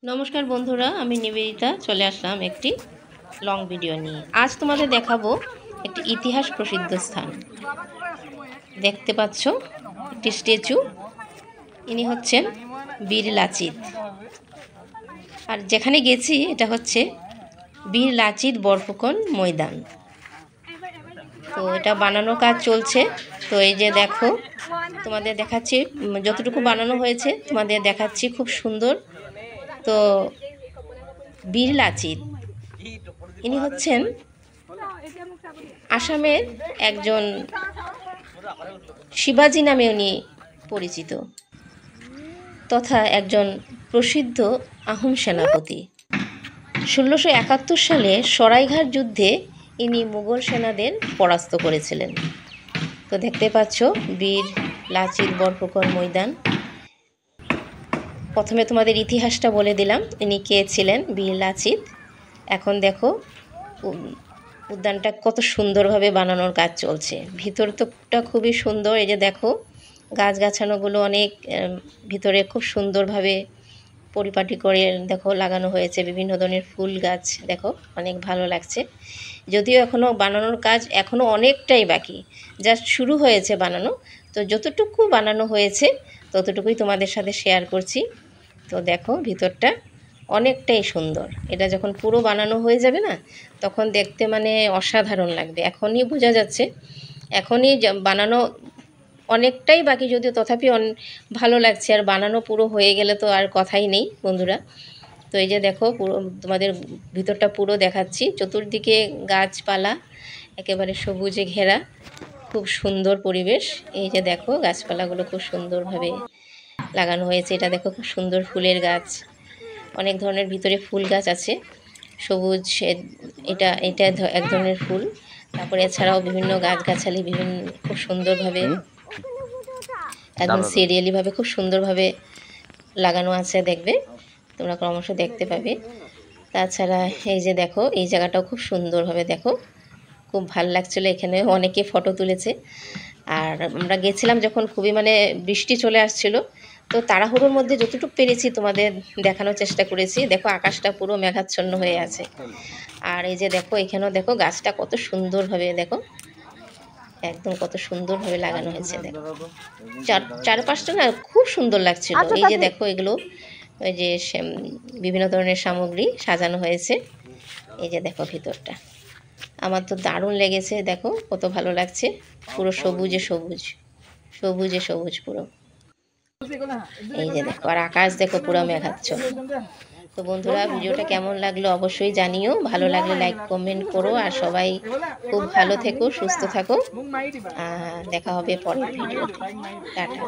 নমস্কার বন্ধুরা, আমি নিবেদিতা চলে আসলাম একটি লং ভিডিও নিয়ে। আজ তোমাদের দেখাবো একটি ইতিহাস প্রসিদ্ধ স্থান। দেখতে পাচ্ছ একটি স্ট্যাচু, ইনি হচ্ছেন বীর লাচিত। আর যেখানে গেছি এটা হচ্ছে বীর লাচিত বরফুকন ময়দান। তো এটা বানানোর কাজ চলছে। তো এই যে দেখো, তোমাদের দেখাচ্ছি যতটুকু বানানো হয়েছে, তোমাদের দেখাচ্ছি খুব সুন্দর। তো বীর লাচিত ইনি হচ্ছেন আসামের একজন শিবাজী নামে উনি পরিচিত, তথা একজন প্রসিদ্ধ আহোম সেনাপতি। 1671 সালে সরাইঘাট যুদ্ধে ইনি মুঘল সেনাদের পরাস্ত করেছিলেন। তো দেখতে পাচ্ছ বীর লাচিত বরফুকন ময়দান। প্রথমে তোমাদের ইতিহাসটা বলে দিলাম, ইনি কে ছিলেন, বীর লাচিত। এখন দেখো উদ্যানটা কত সুন্দরভাবে বানানোর কাজ চলছে। ভিতরটা খুবই সুন্দর। এই যে দেখো গাছগাছানোগুলো অনেক ভিতরে খুব সুন্দরভাবে পরিপাটি করে দেখো লাগানো হয়েছে। বিভিন্ন ধরনের ফুল গাছ দেখো, অনেক ভালো লাগছে। যদিও এখনও বানানোর কাজ এখনও অনেকটাই বাকি, জাস্ট শুরু হয়েছে বানানো। তো যতটুকু বানানো হয়েছে ততটুকুই তোমাদের সাথে শেয়ার করছি। তো দেখো ভিতরটা অনেকটাই সুন্দর। এটা যখন পুরো বানানো হয়ে যাবে না, তখন দেখতে মানে অসাধারণ লাগবে। এখনই বোঝা যাচ্ছে, এখনই বানানো অনেকটাই বাকি, যদিও তথাপি ভালো লাগছে। আর বানানো পুরো হয়ে গেলে তো আর কথাই নেই বন্ধুরা। তো এই যে দেখো পুরো তোমাদের ভিতরটা পুরো দেখাচ্ছি। চতুর্দিকে গাছপালা একেবারে সবুজে ঘেরা, খুব সুন্দর পরিবেশ। এই যে দেখো গাছপালাগুলো খুব সুন্দরভাবে লাগানো হয়েছে। এটা দেখো খুব সুন্দর ফুলের গাছ, অনেক ধরনের ভিতরে ফুল গাছ আছে সবুজ। এটা এটা এক ধরনের ফুল। তারপরে এছাড়াও বিভিন্ন গাছগাছালি বিভিন্ন খুব সুন্দরভাবে একদম সিরিয়ালিভাবে খুব সুন্দরভাবে লাগানো আছে, দেখবে তোমরা ক্রমশ দেখতে পাবে। তাছাড়া এই যে দেখো এই জায়গাটাও খুব সুন্দরভাবে দেখো, খুব ভালো লাগছিলো। এখানে অনেকে ফটো তুলেছে। আর আমরা গেছিলাম যখন খুবই মানে বৃষ্টি চলে আসছিল, তো তাড়াহুড়োর মধ্যে যতটুকু পেরেছি তোমাদের দেখানোর চেষ্টা করেছি। দেখো আকাশটা পুরো মেঘাচ্ছন্ন হয়ে আছে। আর এই যে দেখো এখানেও দেখো গাছটা কত সুন্দরভাবে দেখো, একদম কত সুন্দরভাবে লাগানো হয়েছে। দেখো চারপাশটা না খুব সুন্দর লাগছিল। এই যে দেখো এগুলো ওই যে বিভিন্ন ধরনের সামগ্রী সাজানো হয়েছে। এই যে দেখো ভিতরটা আমার তো দারুণ লেগেছে। দেখো কত ভালো লাগছে, পুরো সবুজে সবুজ, সবুজে সবুজ পুরো। এই যে দেখো আর আকাশ দেখো পুরো মেঘাচ্ছন্ন। তো বন্ধুরা ভিডিওটা কেমন লাগলো অবশ্যই জানিও। ভালো লাগলে লাইক কমেন্ট করো। আর সবাই খুব ভালো থেকো, সুস্থ থাকো। দেখা হবে পরের ভিডিওতে। টাটা।